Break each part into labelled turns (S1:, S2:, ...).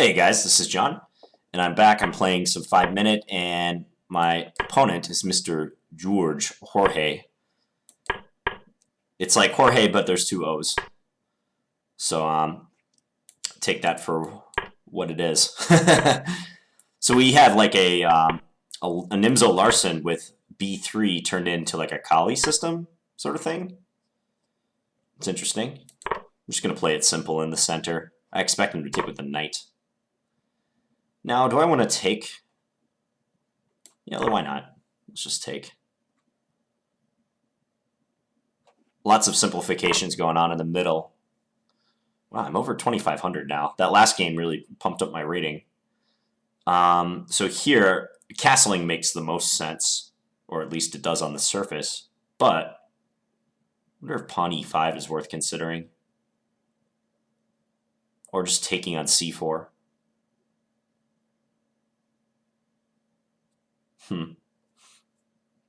S1: Hey guys, this is John, and I'm back. I'm playing some 5 Minute, and my opponent is Mr. Joorge, Jorge. It's like Jorge, but there's two O's. So take that for what it is. So we have like a Nimzo-Larsen with B3 turned into like a Colle system sort of thing. It's interesting. I'm just gonna play it simple in the center. I expect him to take with the knight. Now, do I want to take? Yeah, why not? Let's just take. Lots of simplifications going on in the middle. Wow, I'm over 2,500 now. That last game really pumped up my rating. So here, castling makes the most sense, or at least it does on the surface. But I wonder if pawn e5 is worth considering. Or just taking on c4.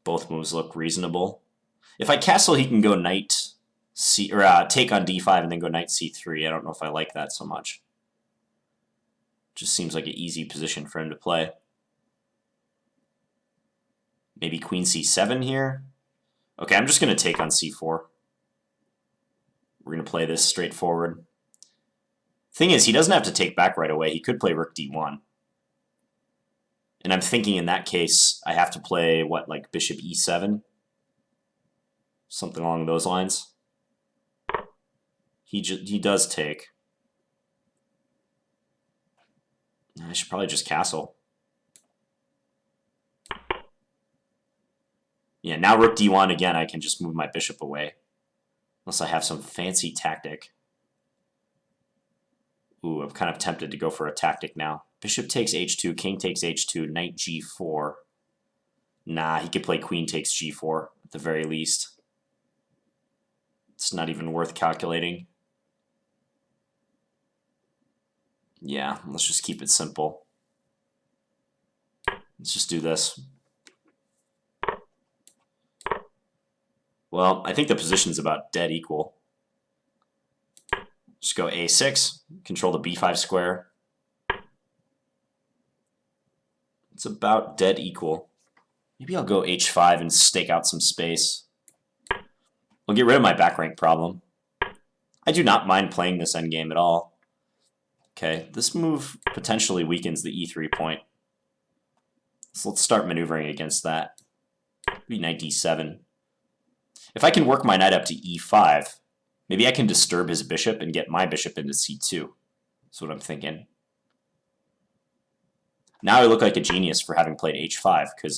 S1: Both moves look reasonable. If I castle, he can go knight c or take on d5 and then go knight c3. I don't know if I like that so much. Just seems like an easy position for him to play. Maybe queen c7 here. Okay, I'm just going to take on c4. We're going to play this straightforward. Thing is, he doesn't have to take back right away. He could play rook d1. And I'm thinking in that case, I have to play, what, like bishop e7? Something along those lines. He does take. I should probably just castle. Yeah, now rook d1 again, I can just move my bishop away. Unless I have some fancy tactic. Ooh, I'm kind of tempted to go for a tactic now. Bishop takes h2, king takes h2, knight g4. Nah, he could play queen takes g4 at the very least. It's not even worth calculating. Yeah, let's just keep it simple. Let's just do this. Well, I think the position's about dead equal. Just go a6, control the b5 square. It's about dead equal. Maybe I'll go h5 and stake out some space. I'll get rid of my back rank problem. I do not mind playing this endgame at all. Okay, this move potentially weakens the e3 point. So let's start maneuvering against that. Maybe knight d7. If I can work my knight up to e5, maybe I can disturb his bishop and get my bishop into c2. That's what I'm thinking. Now I look like a genius for having played h5, because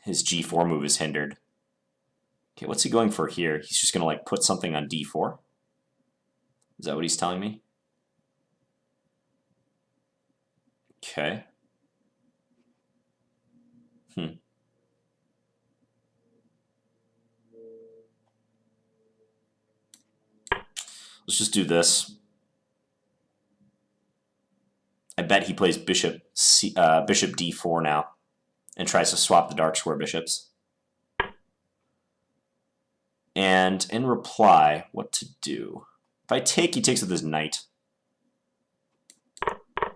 S1: his g4 move is hindered. Okay, what's he going for here? He's just going to like put something on d4? Is that what he's telling me? Okay. Let's just do this. I bet he plays bishop d4 now and tries to swap the dark square bishops. And in reply, what to do? If I take, he takes with his knight.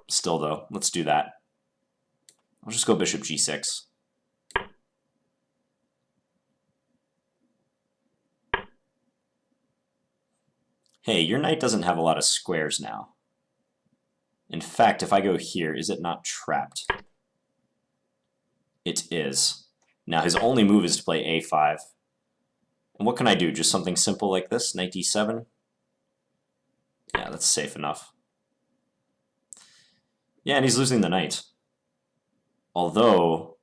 S1: Still, though, let's do that. I'll just go bishop g6. Hey, your knight doesn't have a lot of squares now. In fact, if I go here, is it not trapped? It is. Now, his only move is to play a5. And what can I do? Just something simple like this? Knight d7? Yeah, that's safe enough. Yeah, and he's losing the knight. Although,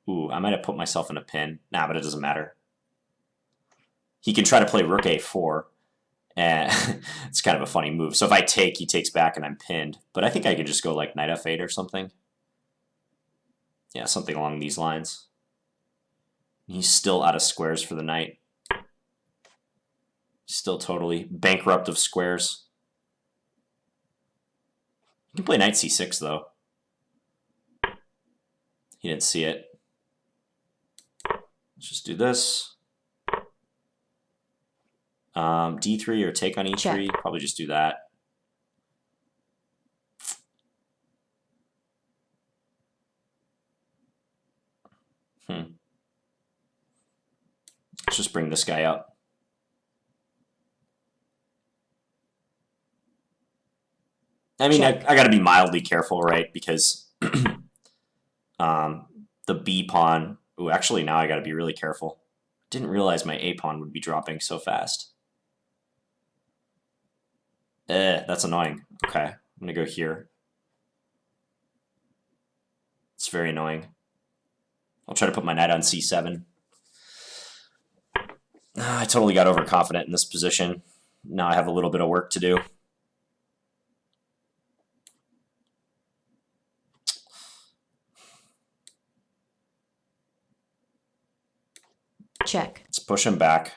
S1: ooh, I might have put myself in a pin. Nah, but it doesn't matter. He can try to play rook a4. And it's kind of a funny move. So if I take, he takes back and I'm pinned. But I think I could just go like knight f8 or something. Yeah, something along these lines. He's still out of squares for the knight. Still totally bankrupt of squares. You can play knight c6 though. He didn't see it. Let's just do this. D3 or take on E3, probably just do that. Let's just bring this guy up. I mean, I got to be mildly careful, right? Because the B pawn. Ooh, actually, now I got to be really careful. Didn't realize my A pawn would be dropping so fast. That's annoying. Okay, I'm gonna go here. It's very annoying. I'll try to put my knight on c7. I totally got overconfident in this position. Now I have a little bit of work to do.
S2: Check.
S1: Let's push him back.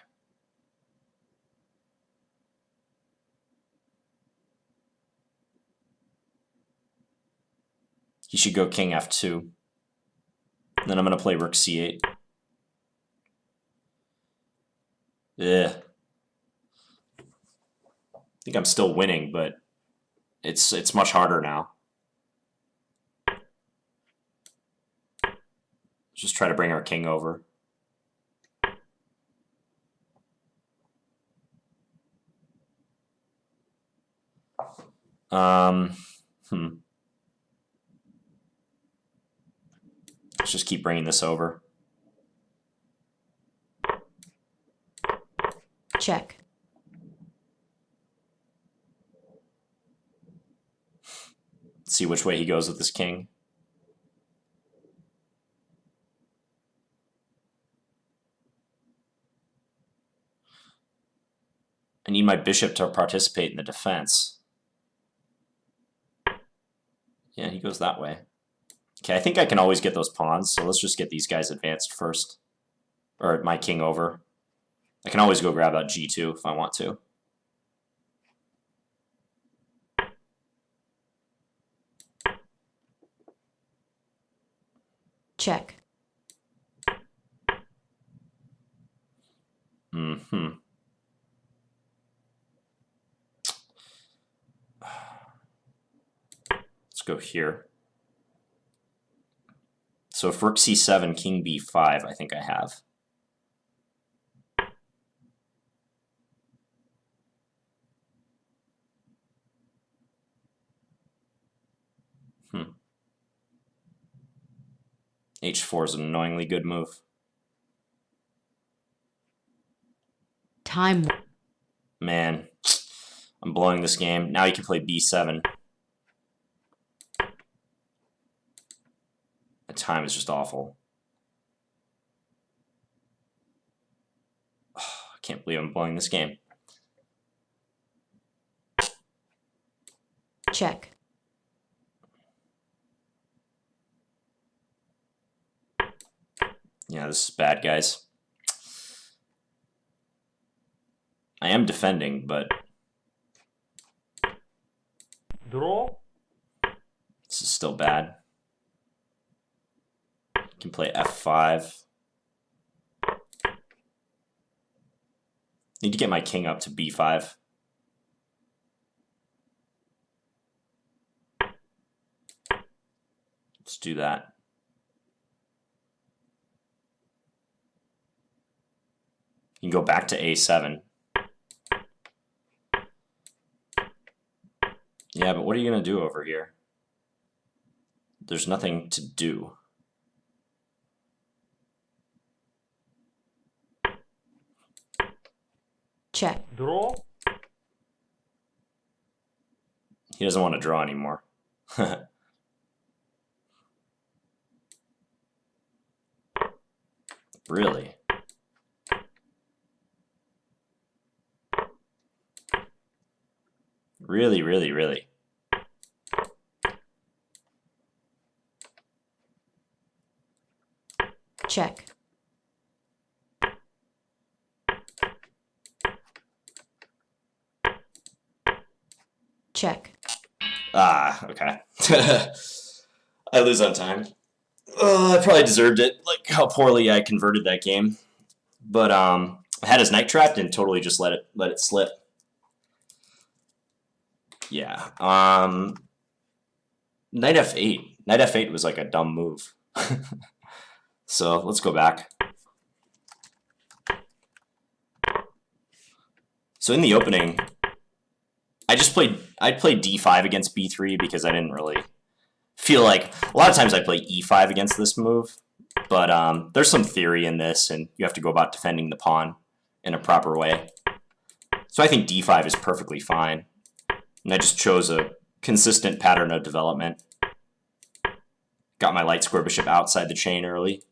S1: He should go king f2. Then I'm going to play rook c8. I think I'm still winning, but it's much harder now. Just try to bring our king over. Let's just keep bringing this over.
S2: Check.
S1: See which way he goes with this king. I need my bishop to participate in the defense. Yeah, he goes that way. Okay, I think I can always get those pawns, so let's just get these guys advanced first. Or my king over. I can always go grab out g2 if I want to.
S2: Check.
S1: Let's go here. So if rook c7, king b5, I think I have. h4 is an annoyingly good move.
S2: Time.
S1: Man, I'm blowing this game. Now he can play b7. The time is just awful. Oh, I can't believe I'm blowing this game.
S2: Check.
S1: Yeah, this is bad, guys. I am defending, but...
S3: Draw.
S1: This is still bad. Can play f5. Need to get my king up to b5. Let's do that. You can go back to a7. Yeah, but what are you going to do over here? There's nothing to do.
S2: Check.
S3: Draw.
S1: He doesn't want to draw anymore. Really? Really, really, really.
S2: Check. Check.
S1: Ah, okay. I lose on time. I probably deserved it, like how poorly I converted that game. But I had his knight trapped and totally just let it slip. Yeah. Knight f8. Knight f8 was like a dumb move. So let's go back. So in the opening, I played d5 against b3 because I didn't really feel like, a lot of times I play e5 against this move, but there's some theory in this, and you have to go about defending the pawn in a proper way. So I think d5 is perfectly fine, and I just chose a consistent pattern of development. Got my light square bishop outside the chain early.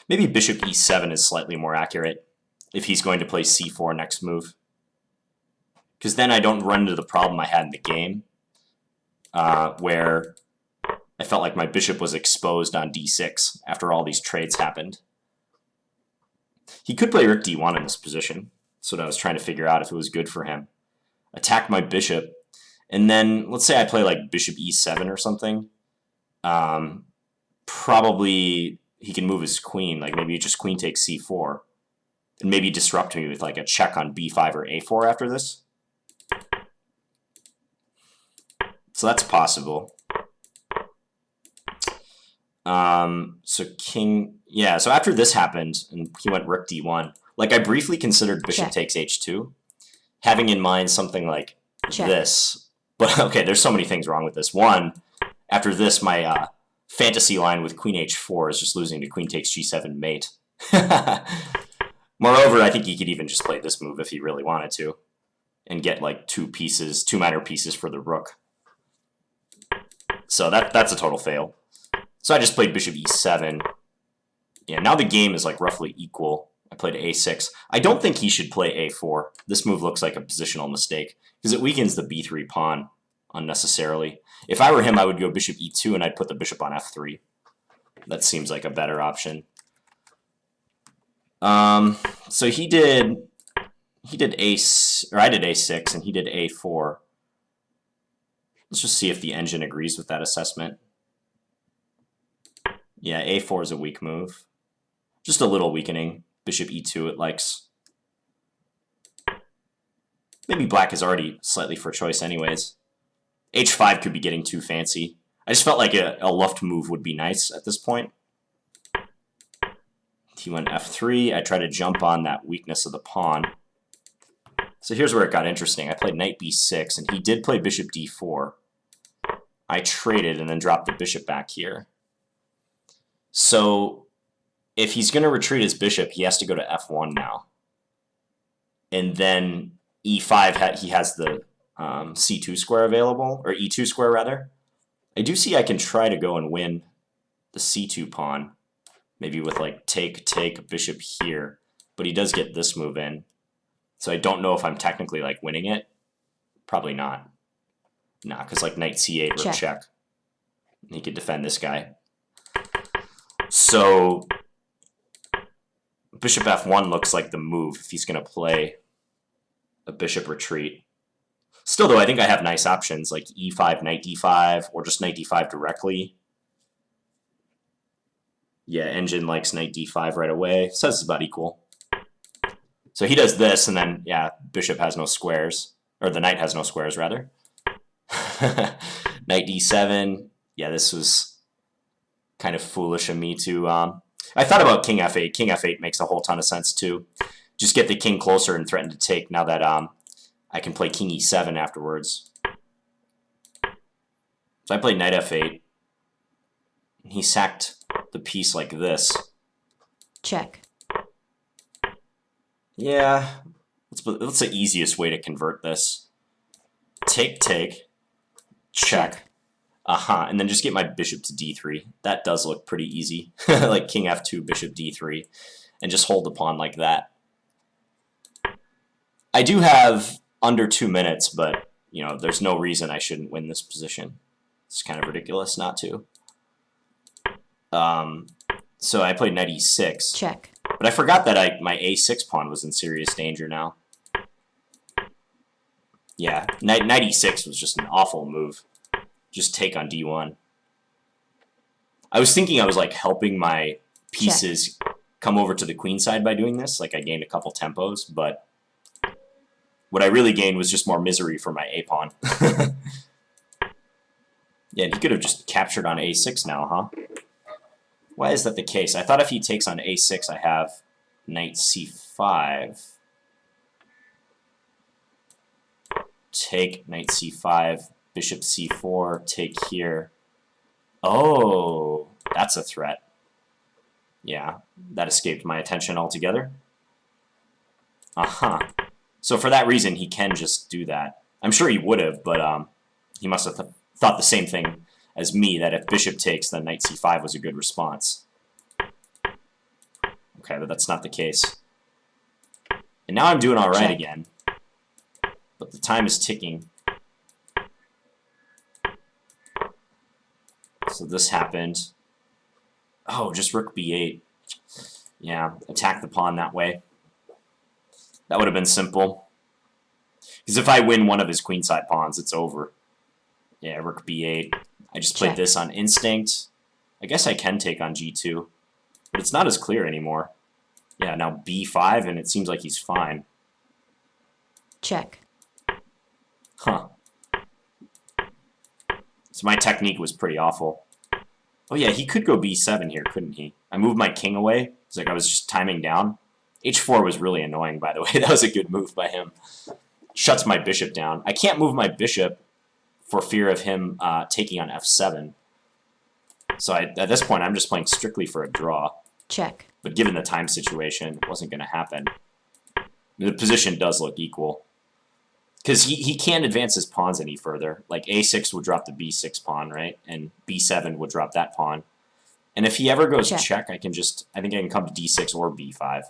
S1: Maybe bishop e7 is slightly more accurate if he's going to play c4 next move. Because then I don't run into the problem I had in the game, where I felt like my bishop was exposed on d6 after all these trades happened. He could play rook d1 in this position. That's what I was trying to figure out if it was good for him. Attack my bishop, and then let's say I play like bishop e7 or something. Probably he can move his queen, like maybe just queen takes c4, and maybe disrupt me with like a check on b5 or a4 after this. So that's possible. So so after this happened, and he went rook d1, like I briefly considered bishop takes h2, having in mind something like this. But okay, there's so many things wrong with this. One, after this, my fantasy line with queen h4 is just losing to queen takes g7 mate. Moreover, I think he could even just play this move if he really wanted to, and get like two minor pieces for the rook. So that's a total fail. So I just played bishop e7. Yeah, now the game is like roughly equal. I played a6. I don't think he should play a4. This move looks like a positional mistake because it weakens the b3 pawn unnecessarily. If I were him, I would go bishop e2 and I'd put the bishop on f3. That seems like a better option. So I did a6 and he did a4. Let's just see if the engine agrees with that assessment. Yeah, a4 is a weak move. Just a little weakening. Bishop e2 it likes. Maybe black is already slightly for choice anyways. h5 could be getting too fancy. I just felt like a luft move would be nice at this point. He went f3. I try to jump on that weakness of the pawn. So here's where it got interesting. I played knight b6, and he did play bishop d4. I traded and then dropped the bishop back here. So if he's going to retreat his bishop, he has to go to f1 now. And then e5, he has the c2 square available, or e2 square rather. I do see I can try to go and win the c2 pawn, maybe with like take bishop here, but he does get this move in. So I don't know if I'm technically like winning it. Probably not. Nah, because like knight c8 or check. He could defend this guy. So bishop f1 looks like the move if he's going to play a bishop retreat. Still, though, I think I have nice options like e5, knight d5, or just knight d5 directly. Yeah, engine likes knight d5 right away. Says it's about equal. So he does this, and then, yeah, bishop has no squares. Or the knight has no squares, rather. Knight d7. Yeah, this was kind of foolish of me to... I thought about king f8. King f8 makes a whole ton of sense, too. Just get the king closer and threaten to take now that I can play king e7 afterwards. So I played knight f8. He sacked the piece like this.
S2: Check.
S1: Yeah, that's the easiest way to convert this. Take, check. And then just get my bishop to d3. That does look pretty easy. Like king f2, bishop d3, and just hold the pawn like that. I do have under 2 minutes, but you know, there's no reason I shouldn't win this position. It's kind of ridiculous not to. So I played knight e6.
S2: Check.
S1: But I forgot that my a6 pawn was in serious danger now. Yeah, knight e6 was just an awful move. Just take on d1. I was thinking I was like helping my pieces come over to the queen side by doing this. Like I gained a couple tempos, but what I really gained was just more misery for my a pawn. Yeah, he could have just captured on a6 now, huh? Why is that the case? I thought if he takes on a6, I have knight c5. Take knight c5, bishop c4, take here. Oh, that's a threat. Yeah, that escaped my attention altogether. Uh-huh. So for that reason, he can just do that. I'm sure he would have, but he must have thought the same thing as me, that if bishop takes, then knight c5 was a good response. Okay, but that's not the case. And now I'm doing all right again. But the time is ticking. So this happened. Oh, just rook b8. Yeah, attack the pawn that way. That would have been simple. Because if I win one of his queenside pawns, it's over. Yeah, rook b8. I just played this on instinct. I guess I can take on g2. But it's not as clear anymore. Yeah, now b5, and it seems like he's fine.
S2: Check.
S1: Huh. So my technique was pretty awful. Oh yeah, he could go b7 here, couldn't he? I moved my king away. It's like I was just timing down. h4 was really annoying, by the way. That was a good move by him. Shuts my bishop down. I can't move my bishop for fear of him taking on f7. So at this point, I'm just playing strictly for a draw.
S2: Check.
S1: But given the time situation, it wasn't going to happen. The position does look equal. Because he can't advance his pawns any further. Like a6 would drop the b6 pawn, right? And b7 would drop that pawn. And if he ever goes check, I think I can come to d6 or b5.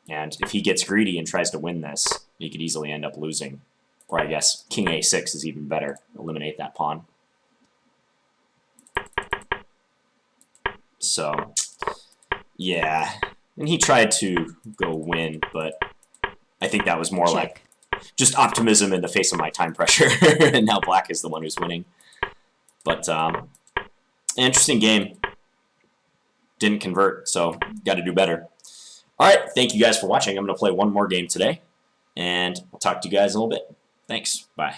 S1: And if he gets greedy and tries to win this, he could easily end up losing. Or I guess king a6 is even better. Eliminate that pawn. So, yeah. And he tried to go win, but I think that was more like just optimism in the face of my time pressure. And now black is the one who's winning. But, interesting game. Didn't convert, so got to do better. Alright, thank you guys for watching. I'm going to play one more game today, and I'll talk to you guys in a little bit. Thanks. Bye.